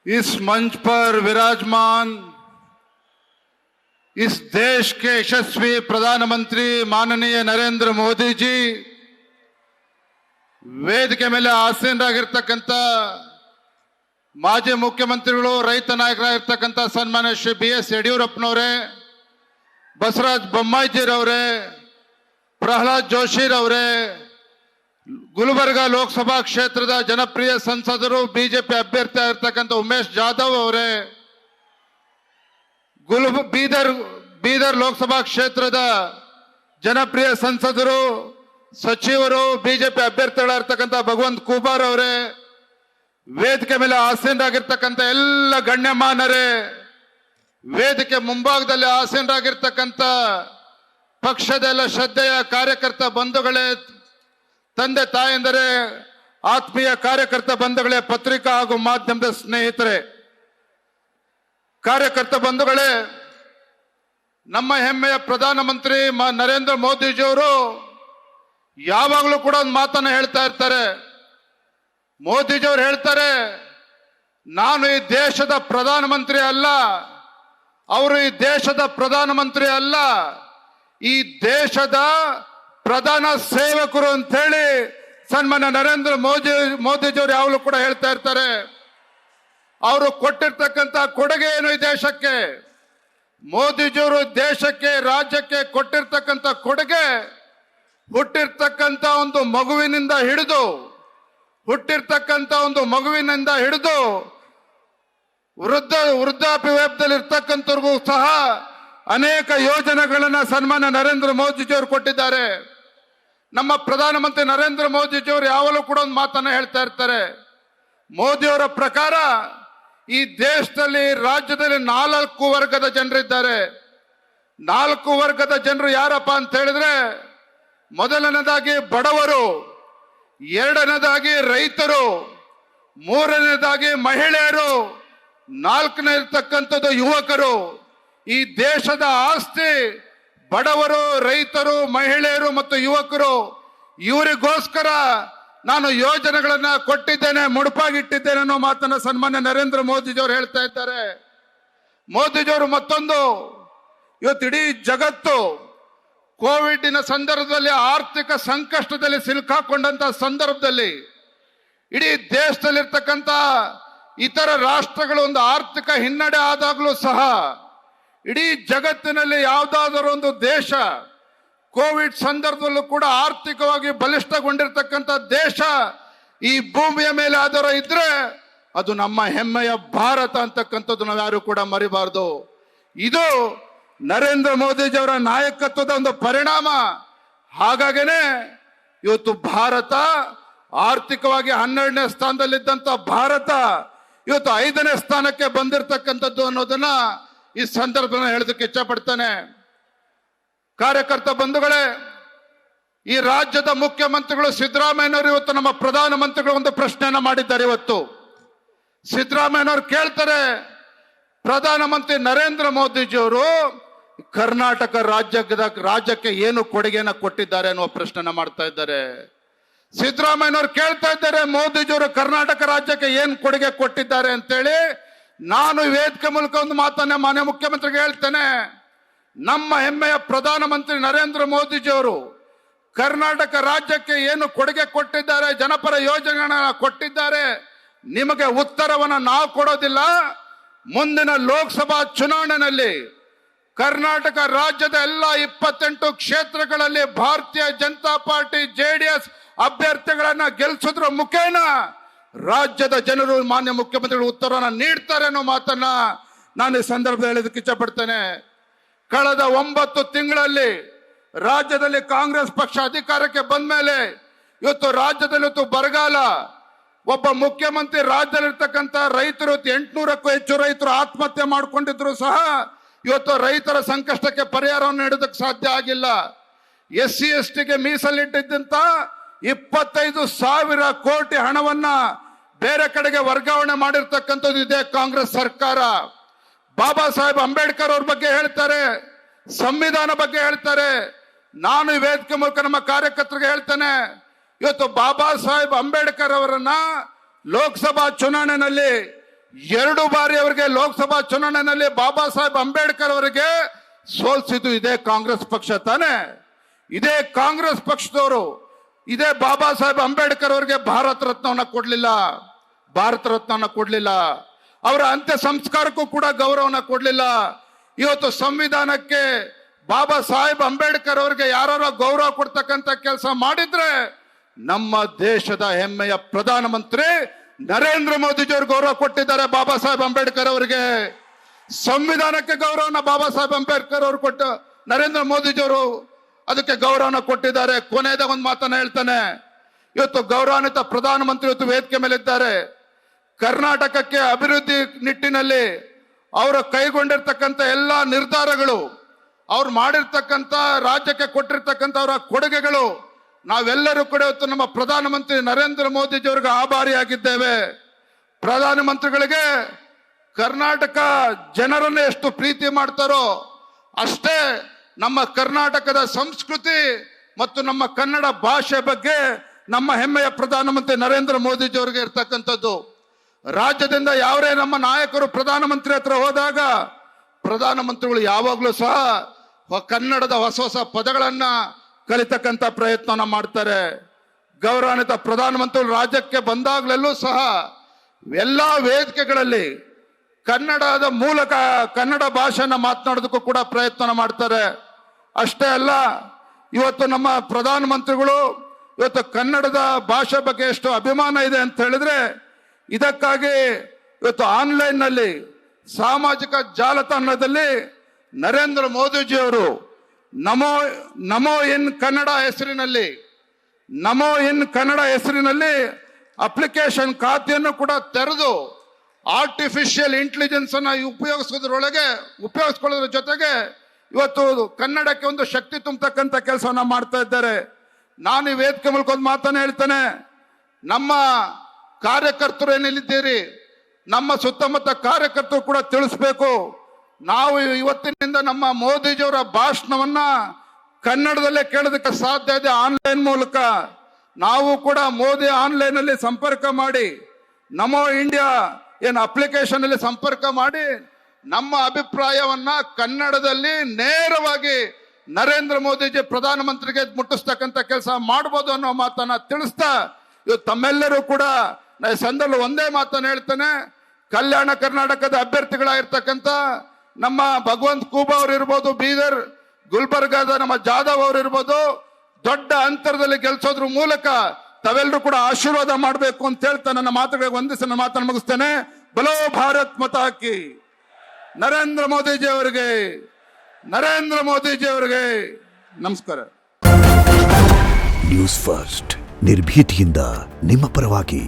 इस मंच पर विराजमान इस देश के यशस्वी प्रधानमंत्री माननीय नरेंद्र मोदी जी, ವೇದಿಕೆ ಮೇಲೆ ಆಸೀನರಾಗಿರ್ತಕ್ಕಂಥ ಮಾಜಿ ಮುಖ್ಯಮಂತ್ರಿಗಳು, ರೈತ ನಾಯಕರಾಗಿರ್ತಕ್ಕಂಥ ಸನ್ಮಾನ್ಯ ಶ್ರೀ BS ಯಡಿಯೂರಪ್ಪನವರೇ, ಬಸವರಾಜ ಬೊಮ್ಮಾಯಿಜಿರವರೇ, ಪ್ರಹ್ಲಾದ್ ಜೋಶಿರವರೇ, ಗುಲ್ಬರ್ಗಾ ಲೋಕಸಭಾ ಕ್ಷೇತ್ರದ ಜನಪ್ರಿಯ ಸಂಸದರು ಬಿಜೆಪಿ ಅಭ್ಯರ್ಥಿ ಆಗಿರ್ತಕ್ಕಂಥ ಉಮೇಶ್ ಜಾಧವ್ ಅವರೇ, ಬೀದರ್ ಲೋಕಸಭಾ ಕ್ಷೇತ್ರದ ಜನಪ್ರಿಯ ಸಂಸದರು ಸಚಿವರು ಬಿಜೆಪಿ ಅಭ್ಯರ್ಥಿಗಳಾಗಿರ್ತಕ್ಕಂಥ ಭಗವಂತ ಖೂಬಾರ್ ಅವರೇ, ವೇದಿಕೆ ಮೇಲೆ ಆಸೀನರಾಗಿರ್ತಕ್ಕಂಥ ಎಲ್ಲ ಗಣ್ಯಮಾನರೇ, ವೇದಿಕೆ ಮುಂಭಾಗದಲ್ಲಿ ಆಸೀನರಾಗಿರ್ತಕ್ಕಂಥ ಪಕ್ಷದ ಎಲ್ಲ ಶ್ರದ್ಧೆಯ ಕಾರ್ಯಕರ್ತ ಬಂಧುಗಳೇ, ತಂದೆ ತಾಯಂದರೇ, ಆತ್ಮೀಯ ಕಾರ್ಯಕರ್ತ ಬಂಧುಗಳೇ, ಪತ್ರಿಕಾ ಹಾಗೂ ಮಾಧ್ಯಮದ ಸ್ನೇಹಿತರೆ, ಕಾರ್ಯಕರ್ತ ಬಂಧುಗಳೇ, ನಮ್ಮ ಹೆಮ್ಮೆಯ ಪ್ರಧಾನಮಂತ್ರಿ ನರೇಂದ್ರ ಮೋದಿಜಿಯವರು ಯಾವಾಗಲೂ ಕೂಡ ಒಂದು ಮಾತನ್ನು ಹೇಳ್ತಾ ಇರ್ತಾರೆ. ಮೋದಿಜಿಯವರು ಹೇಳ್ತಾರೆ, ನಾನು ಈ ದೇಶದ ಪ್ರಧಾನಮಂತ್ರಿ ಅಲ್ಲ, ಅವರು ಈ ದೇಶದ ಪ್ರಧಾನಮಂತ್ರಿ ಅಲ್ಲ, ಈ ದೇಶದ ಪ್ರಧಾನ ಸೇವಕರು ಅಂತ ಹೇಳಿ ಸನ್ಮಾನ್ಯ ನರೇಂದ್ರ ಮೋದಿಜಿಯವರು ಯಾವಾಗಲೂ ಕೂಡ ಹೇಳ್ತಾ ಇರ್ತಾರೆ. ಅವರು ಕೊಟ್ಟಿರ್ತಕ್ಕಂಥ ಕೊಡುಗೆ ಏನು ಈ ದೇಶಕ್ಕೆ? ಮೋದಿಜಿಯವರು ದೇಶಕ್ಕೆ, ರಾಜ್ಯಕ್ಕೆ ಕೊಟ್ಟಿರ್ತಕ್ಕಂಥ ಕೊಡುಗೆ, ಹುಟ್ಟಿರ್ತಕ್ಕಂಥ ಒಂದು ಮಗುವಿನಿಂದ ಹಿಡಿದು ವೃದ್ಧಾಪ್ಯ ವೇತನದಲ್ಲಿ ಇರ್ತಕ್ಕಂಥವ್ರಿಗೂ ಸಹ ಅನೇಕ ಯೋಜನೆಗಳನ್ನ ಸನ್ಮಾನ್ಯ ನರೇಂದ್ರ ಮೋದಿಜಿಯವರು ಕೊಟ್ಟಿದ್ದಾರೆ. ನಮ್ಮ ಪ್ರಧಾನಮಂತ್ರಿ ನರೇಂದ್ರ ಮೋದಿಜಿಯವರು ಯಾವಾಗಲೂ ಕೂಡ ಒಂದು ಮಾತನ್ನ ಹೇಳ್ತಾ ಇರ್ತಾರೆ. ಮೋದಿಯವರ ಪ್ರಕಾರ ಈ ದೇಶದಲ್ಲಿ, ರಾಜ್ಯದಲ್ಲಿ 4 ವರ್ಗದ ಜನರಿದ್ದಾರೆ. 4 ವರ್ಗದ ಜನರು ಯಾರಪ್ಪ ಅಂತ ಹೇಳಿದ್ರೆ, ಮೊದಲನೇದಾಗಿ ಬಡವರು, ಎರಡನೇದಾಗಿ ರೈತರು, ಮೂರನೇದಾಗಿ ಮಹಿಳೆಯರು, ನಾಲ್ಕನೇರ್ತಕ್ಕಂಥದ್ದು ಯುವಕರು. ಈ ದೇಶದ ಆಸ್ತಿ ಬಡವರು, ರೈತರು, ಮಹಿಳೆಯರು ಮತ್ತು ಯುವಕರು. ಇವರಿಗೋಸ್ಕರ ನಾನು ಯೋಜನೆಗಳನ್ನ ಕೊಟ್ಟಿದ್ದೇನೆ, ಮುಡುಪಾಗಿಟ್ಟಿದ್ದೇನೆ ಅನ್ನೋ ಮಾತನ್ನ ಸನ್ಮಾನ್ಯ ನರೇಂದ್ರ ಮೋದಿಜಿಯವರು ಹೇಳ್ತಾ ಇದ್ದಾರೆ. ಮೋದಿಜಿಯವರು ಮತ್ತೊಂದು, ಇವತ್ತು ಇಡೀ ಜಗತ್ತು ಕೋವಿಡ್ನ ಸಂದರ್ಭದಲ್ಲಿ, ಆರ್ಥಿಕ ಸಂಕಷ್ಟದಲ್ಲಿ ಸಿಲುಕಾಕೊಂಡಂತ ಸಂದರ್ಭದಲ್ಲಿ, ಇಡೀ ದೇಶದಲ್ಲಿರ್ತಕ್ಕಂಥ ಇತರ ರಾಷ್ಟ್ರಗಳು ಒಂದು ಆರ್ಥಿಕ ಹಿನ್ನಡೆ ಆದಾಗಲೂ ಸಹ, ಇಡೀ ಜಗತ್ತಿನಲ್ಲಿ ಯಾವುದಾದರೂ ಒಂದು ದೇಶ ಕೋವಿಡ್ ಸಂದರ್ಭದಲ್ಲೂ ಕೂಡ ಆರ್ಥಿಕವಾಗಿ ಬಲಿಷ್ಠಗೊಂಡಿರ್ತಕ್ಕಂಥ ದೇಶ ಈ ಭೂಮಿಯ ಮೇಲೆ ಆದರೂ ಇದ್ರೆ ಅದು ನಮ್ಮ ಹೆಮ್ಮೆಯ ಭಾರತ ಅಂತಕ್ಕಂಥದ್ದು ನಾವು ಯಾರು ಕೂಡ ಮರಿಬಾರದು. ಇದು ನರೇಂದ್ರ ಮೋದಿಜಿಯವರ ನಾಯಕತ್ವದ ಒಂದು ಪರಿಣಾಮ. ಹಾಗಾಗೇನೆ ಇವತ್ತು ಭಾರತ ಆರ್ಥಿಕವಾಗಿ 12ನೇ ಸ್ಥಾನದಲ್ಲಿದ್ದಂತ ಭಾರತ ಇವತ್ತು 5ನೇ ಸ್ಥಾನಕ್ಕೆ ಬಂದಿರತಕ್ಕಂಥದ್ದು ಅನ್ನೋದನ್ನ ಈ ಸಂದರ್ಭದಲ್ಲಿ ಹೇಳೋದಕ್ಕೆ ಇಚ್ಛಪಡ್ತಾನೆ. ಕಾರ್ಯಕರ್ತ ಬಂಧುಗಳೇ, ಈ ರಾಜ್ಯದ ಮುಖ್ಯಮಂತ್ರಿಗಳು ಸಿದ್ದರಾಮಯ್ಯನವರು ಇವತ್ತು ನಮ್ಮ ಪ್ರಧಾನಮಂತ್ರಿಗಳು ಒಂದು ಪ್ರಶ್ನೆಯನ್ನ ಮಾಡಿದ್ದಾರೆ. ಇವತ್ತು ಸಿದ್ದರಾಮಯ್ಯನವರು ಕೇಳ್ತಾರೆ, ಪ್ರಧಾನಮಂತ್ರಿ ನರೇಂದ್ರ ಮೋದಿಜಿಯವರು ಕರ್ನಾಟಕ ರಾಜ್ಯಕ್ಕೆ ಏನು ಕೊಡುಗೆಯನ್ನ ಕೊಟ್ಟಿದ್ದಾರೆ ಅನ್ನುವ ಪ್ರಶ್ನೆನ ಮಾಡ್ತಾ ಇದ್ದಾರೆ. ಸಿದ್ದರಾಮಯ್ಯನವರು ಕೇಳ್ತಾ ಇದ್ದಾರೆ, ಮೋದಿಜಿಯವರು ಕರ್ನಾಟಕ ರಾಜ್ಯಕ್ಕೆ ಏನು ಕೊಡುಗೆ ಕೊಟ್ಟಿದ್ದಾರೆ ಅಂತೇಳಿ. ನಾನು ವೇದಿಕೆ ಮೂಲಕ ಒಂದು ಮಾತನ್ನ ಮಾನ್ಯ ಮುಖ್ಯಮಂತ್ರಿಗೆ ಹೇಳ್ತೇನೆ. ನಮ್ಮ ಹೆಮ್ಮೆಯ ಪ್ರಧಾನಮಂತ್ರಿ ನರೇಂದ್ರ ಮೋದಿಜಿಯವರು ಕರ್ನಾಟಕ ರಾಜ್ಯಕ್ಕೆ ಏನು ಕೊಡುಗೆ ಕೊಟ್ಟಿದ್ದಾರೆ, ಜನಪರ ಯೋಜನೆಗಳನ್ನ ಕೊಟ್ಟಿದ್ದಾರೆ, ನಿಮಗೆ ಉತ್ತರವನ್ನ ನಾವು ಕೊಡೋದಿಲ್ಲ. ಮುಂದಿನ ಲೋಕಸಭಾ ಚುನಾವಣೆಯಲ್ಲಿ ಕರ್ನಾಟಕ ರಾಜ್ಯದ ಎಲ್ಲ 28 ಕ್ಷೇತ್ರಗಳಲ್ಲಿ ಭಾರತೀಯ ಜನತಾ ಪಾರ್ಟಿ JDS ಅಭ್ಯರ್ಥಿಗಳನ್ನ ಗೆಲ್ಲಿಸೋದ್ರ ಮುಖೇನ ರಾಜ್ಯದ ಜನರು ಮಾನ್ಯ ಮುಖ್ಯಮಂತ್ರಿಗಳು ಉತ್ತರವನ್ನ ನೀಡ್ತಾರೆ ಅನ್ನೋ ಮಾತನ್ನ ನಾನು ಈ ಸಂದರ್ಭದಲ್ಲಿ ಹೇಳೋದಕ್ಕೆ ಇಚ್ಛಪಡ್ತೇನೆ. ಕಳೆದ 9 ತಿಂಗಳಲ್ಲಿ ರಾಜ್ಯದಲ್ಲಿ ಕಾಂಗ್ರೆಸ್ ಪಕ್ಷ ಅಧಿಕಾರಕ್ಕೆ ಬಂದ ಮೇಲೆ ಇವತ್ತು ರಾಜ್ಯದಲ್ಲಿ ಬರಗಾಲ, ಒಬ್ಬ ಮುಖ್ಯಮಂತ್ರಿ ರಾಜ್ಯದಲ್ಲಿರ್ತಕ್ಕಂಥ ರೈತರು 800ಕ್ಕೂ ಹೆಚ್ಚು ರೈತರು ಆತ್ಮಹತ್ಯೆ ಮಾಡಿಕೊಂಡಿದ್ರು ಸಹ ಇವತ್ತು ರೈತರ ಸಂಕಷ್ಟಕ್ಕೆ ಪರಿಹಾರವನ್ನು ನೀಡೋದಕ್ಕೆ ಸಾಧ್ಯ ಆಗಿಲ್ಲ. SC STಗೆ ಮೀಸಲಿಟ್ಟಿದ್ದಂತ 25,000 ಕೋಟಿ ಹಣವನ್ನ ಬೇರೆ ಕಡೆಗೆ ವರ್ಗಾವಣೆ ಮಾಡಿರ್ತಕ್ಕಂಥದ್ದು ಇದೆ ಕಾಂಗ್ರೆಸ್ ಸರ್ಕಾರ. ಬಾಬಾ ಸಾಹೇಬ್ ಅಂಬೇಡ್ಕರ್ ಅವ್ರ ಬಗ್ಗೆ ಹೇಳ್ತಾರೆ, ಸಂವಿಧಾನ ಬಗ್ಗೆ ಹೇಳ್ತಾರೆ. ನಾನು ಈ ವೇದಿಕೆ ಮೂಲಕ ನಮ್ಮ ಕಾರ್ಯಕರ್ತರಿಗೆ ಹೇಳ್ತೇನೆ, ಇವತ್ತು ಬಾಬಾ ಸಾಹೇಬ್ ಅಂಬೇಡ್ಕರ್ ಅವರನ್ನ ಲೋಕಸಭಾ ಚುನಾವಣೆಯಲ್ಲಿ 2 ಬಾರಿ ಅವರಿಗೆ ಲೋಕಸಭಾ ಚುನಾವಣೆಯಲ್ಲಿ ಬಾಬಾ ಸಾಹೇಬ್ ಅಂಬೇಡ್ಕರ್ ಅವರಿಗೆ ಸೋಲ್ಸಿದ್ದು ಇದೇ ಕಾಂಗ್ರೆಸ್ ಪಕ್ಷ ತಾನೆ. ಇದೇ ಕಾಂಗ್ರೆಸ್ ಪಕ್ಷದವರು ಇದೇ ಬಾಬಾ ಸಾಹೇಬ್ ಅಂಬೇಡ್ಕರ್ ಅವರಿಗೆ ಭಾರತ ರತ್ನವನ್ನ ಕೊಡ್ಲಿಲ್ಲ. ಅವರ ಅಂತ್ಯ ಸಂಸ್ಕಾರಕ್ಕೂ ಕೂಡ ಗೌರವನ ಕೊಡ್ಲಿಲ್ಲ. ಇವತ್ತು ಸಂವಿಧಾನಕ್ಕೆ ಬಾಬಾ ಸಾಹೇಬ್ ಅಂಬೇಡ್ಕರ್ ಅವರಿಗೆ ಯಾರು ಗೌರವ ಕೊಡ್ತಕ್ಕಂಥ ಕೆಲಸ ಮಾಡಿದ್ರೆ ನಮ್ಮ ದೇಶದ ಹೆಮ್ಮೆಯ ಪ್ರಧಾನಮಂತ್ರಿ ನರೇಂದ್ರ ಮೋದಿಜಿಯವರು ಗೌರವ ಕೊಟ್ಟಿದ್ದಾರೆ. ಬಾಬಾ ಸಾಹೇಬ್ ಅಂಬೇಡ್ಕರ್ ಅವರಿಗೆ ಸಂವಿಧಾನಕ್ಕೆ ಗೌರವನ ಬಾಬಾ ಸಾಹೇಬ್ ಅಂಬೇಡ್ಕರ್ ಅವರು ಕೊಟ್ಟು ನರೇಂದ್ರ ಮೋದಿಜಿಯವರು ಅದಕ್ಕೆ ಗೌರವನ ಕೊಟ್ಟಿದ್ದಾರೆ. ಕೊನೆಯದಾಗ ಒಂದು ಮಾತನ್ನ ಹೇಳ್ತಾನೆ, ಇವತ್ತು ಗೌರವಾನ್ವಿತ ಪ್ರಧಾನಮಂತ್ರಿ ಇವತ್ತು ವೇದಿಕೆ ಮೇಲೆ ಇದ್ದಾರೆ. ಕರ್ನಾಟಕಕ್ಕೆ ಅಭಿವೃದ್ಧಿ ನಿಟ್ಟಿನಲ್ಲಿ ಅವರು ಕೈಗೊಂಡಿರ್ತಕ್ಕಂಥ ಎಲ್ಲ ನಿರ್ಧಾರಗಳು, ಅವ್ರು ಮಾಡಿರ್ತಕ್ಕಂಥ ರಾಜ್ಯಕ್ಕೆ ಕೊಟ್ಟಿರ್ತಕ್ಕಂಥ ಅವರ ಕೊಡುಗೆಗಳು, ನಾವೆಲ್ಲರೂ ಕೂಡ ಇವತ್ತು ನಮ್ಮ ಪ್ರಧಾನಮಂತ್ರಿ ನರೇಂದ್ರ ಮೋದಿಜಿಯವರಿಗೆ ಆಭಾರಿಯಾಗಿದ್ದೇವೆ. ಪ್ರಧಾನಮಂತ್ರಿಗಳಿಗೆ ಕರ್ನಾಟಕ ಜನರನ್ನು ಎಷ್ಟು ಪ್ರೀತಿ ಮಾಡ್ತಾರೋ ಅಷ್ಟೇ ನಮ್ಮ ಕರ್ನಾಟಕದ ಸಂಸ್ಕೃತಿ ಮತ್ತು ನಮ್ಮ ಕನ್ನಡ ಭಾಷೆ ಬಗ್ಗೆ ನಮ್ಮ ಹೆಮ್ಮೆಯ ಪ್ರಧಾನಮಂತ್ರಿ ನರೇಂದ್ರ ಮೋದಿಜಿಯವರಿಗೆ ಇರ್ತಕ್ಕಂಥದ್ದು. ರಾಜ್ಯದಿಂದ ಯಾವರೇ ನಮ್ಮ ನಾಯಕರು ಪ್ರಧಾನಮಂತ್ರಿ ಹತ್ರ ಹೋದಾಗ ಪ್ರಧಾನಮಂತ್ರಿಗಳು ಯಾವಾಗಲೂ ಸಹ ಕನ್ನಡದ ಹೊಸ ಹೊಸ ಪದಗಳನ್ನ ಕಲಿತಕ್ಕಂಥ ಪ್ರಯತ್ನ ಮಾಡ್ತಾರೆ. ಗೌರವಾನ್ವಿತ ಪ್ರಧಾನಮಂತ್ರಿಗಳು ರಾಜ್ಯಕ್ಕೆ ಬಂದಾಗಲೆಲ್ಲೂ ಸಹ ಎಲ್ಲಾ ವೇದಿಕೆಗಳಲ್ಲಿ ಕನ್ನಡದ ಮೂಲಕ ಕನ್ನಡ ಭಾಷೆನ ಮಾತನಾಡೋದಕ್ಕೂ ಕೂಡ ಪ್ರಯತ್ನ ಮಾಡ್ತಾರೆ. ಅಷ್ಟೇ ಅಲ್ಲ, ಇವತ್ತು ನಮ್ಮ ಪ್ರಧಾನಮಂತ್ರಿಗಳು ಇವತ್ತು ಕನ್ನಡದ ಭಾಷೆ ಬಗ್ಗೆ ಎಷ್ಟು ಅಭಿಮಾನ ಇದೆ ಅಂತ ಹೇಳಿದ್ರೆ ಇದಕ್ಕಾಗಿ ಇವತ್ತು ಆನ್ಲೈನ್ ನಲ್ಲಿ ಸಾಮಾಜಿಕ ಜಾಲತಾಣದಲ್ಲಿ ನರೇಂದ್ರ ಮೋದಿಜಿಯವರು ನಮೋ ಇನ್ ಕನ್ನಡ ಹೆಸರಿನಲ್ಲಿ ಅಪ್ಲಿಕೇಶನ್ ಖಾತೆಯನ್ನು ಕೂಡ ತೆರೆದು ಆರ್ಟಿಫಿಷಿಯಲ್ ಇಂಟೆಲಿಜೆನ್ಸ್ ಅನ್ನ ಉಪಯೋಗಿಸ್ಕೊಳ್ಳೋದ್ರ ಜೊತೆಗೆ ಇವತ್ತು ಕನ್ನಡಕ್ಕೆ ಒಂದು ಶಕ್ತಿ ತುಂಬತಕ್ಕಂಥ ಕೆಲಸವನ್ನ ಮಾಡ್ತಾ ಇದ್ದಾರೆ. ನಾನು ಈ ವೇದಿಕೆ ಮೂಲಕ ಒಂದು ಮಾತನ್ನ ಹೇಳ್ತೇನೆ, ನಮ್ಮ ಕಾರ್ಯಕರ್ತರು ಏನಿಲ್ಲಿದ್ದೀರಿ, ನಮ್ಮ ಸುತ್ತಮುತ್ತ ಕಾರ್ಯಕರ್ತರು ಕೂಡ ತಿಳಿಸ್ಬೇಕು. ನಾವು ಇವತ್ತಿನಿಂದ ನಮ್ಮ ಮೋದಿಜಿಯವರ ಭಾಷಣವನ್ನ ಕನ್ನಡದಲ್ಲೇ ಕೇಳೋದಕ್ಕೆ ಸಾಧ್ಯ ಇದೆ. ಆನ್ಲೈನ್ ಮೂಲಕ ನಾವು ಕೂಡ ಮೋದಿ ಆನ್ಲೈನ್ ಅಲ್ಲಿ ಸಂಪರ್ಕ ಮಾಡಿ, ನಮೋ ಇಂಡಿಯಾ ಏನು ಅಪ್ಲಿಕೇಶನ್ ಅಲ್ಲಿ ಸಂಪರ್ಕ ಮಾಡಿ ನಮ್ಮ ಅಭಿಪ್ರಾಯವನ್ನ ಕನ್ನಡದಲ್ಲಿ ನೇರವಾಗಿ ನರೇಂದ್ರ ಮೋದಿಜಿ ಪ್ರಧಾನಮಂತ್ರಿಗೆ ಮುಟ್ಟಿಸ್ತಕ್ಕಂಥ ಕೆಲಸ ಮಾಡಬಹುದು ಅನ್ನೋ ಮಾತನ್ನ ತಿಳಿಸ್ತಾ ಇವತ್ತು ತಮ್ಮೆಲ್ಲರೂ ಕೂಡ ಸಂದರ್ಭ ಒಂದೇ ಮಾತನ್ನ ಹೇಳ್ತೇನೆ. ಕಲ್ಯಾಣ ಕರ್ನಾಟಕದ ಅಭ್ಯರ್ಥಿಗಳಾಗಿರ್ತಕ್ಕಂಥ ನಮ್ಮ ಭಗವಂತ ಖೂಬಾ ಅವರು ಇರ್ಬೋದು, ಬೀದರ್ ಗುಲ್ಬರ್ಗಾದ ನಮ್ಮ ಜಾಧವ್ ಅವರು ಇರ್ಬೋದು, ದೊಡ್ಡ ಅಂತರದಲ್ಲಿ ಗೆಲ್ಸೋದ್ರ ಮೂಲಕ ತಾವೆಲ್ಲರೂ ಕೂಡ ಆಶೀರ್ವಾದ ಮಾಡಬೇಕು ಅಂತ ಹೇಳ್ತಾ ನನ್ನ ಮಾತುಗಳಿಗೆ ವಂದಿಸಿ ನನ್ನ ಮಾತನ್ನು ಮುಗಿಸ್ತೇನೆ. ಬಲೋ ಭಾರತ್ ಮಾತಾ ಕಿ, ನರೇಂದ್ರ ಮೋದಿಜಿ ಅವರಿಗೆ ನಮಸ್ಕಾರ. ನ್ಯೂಸ್ ಫಸ್ಟ್ ನಿರ್ಭೀತಿಯಿಂದ ನಿಮ್ಮ ಪರವಾಗಿ.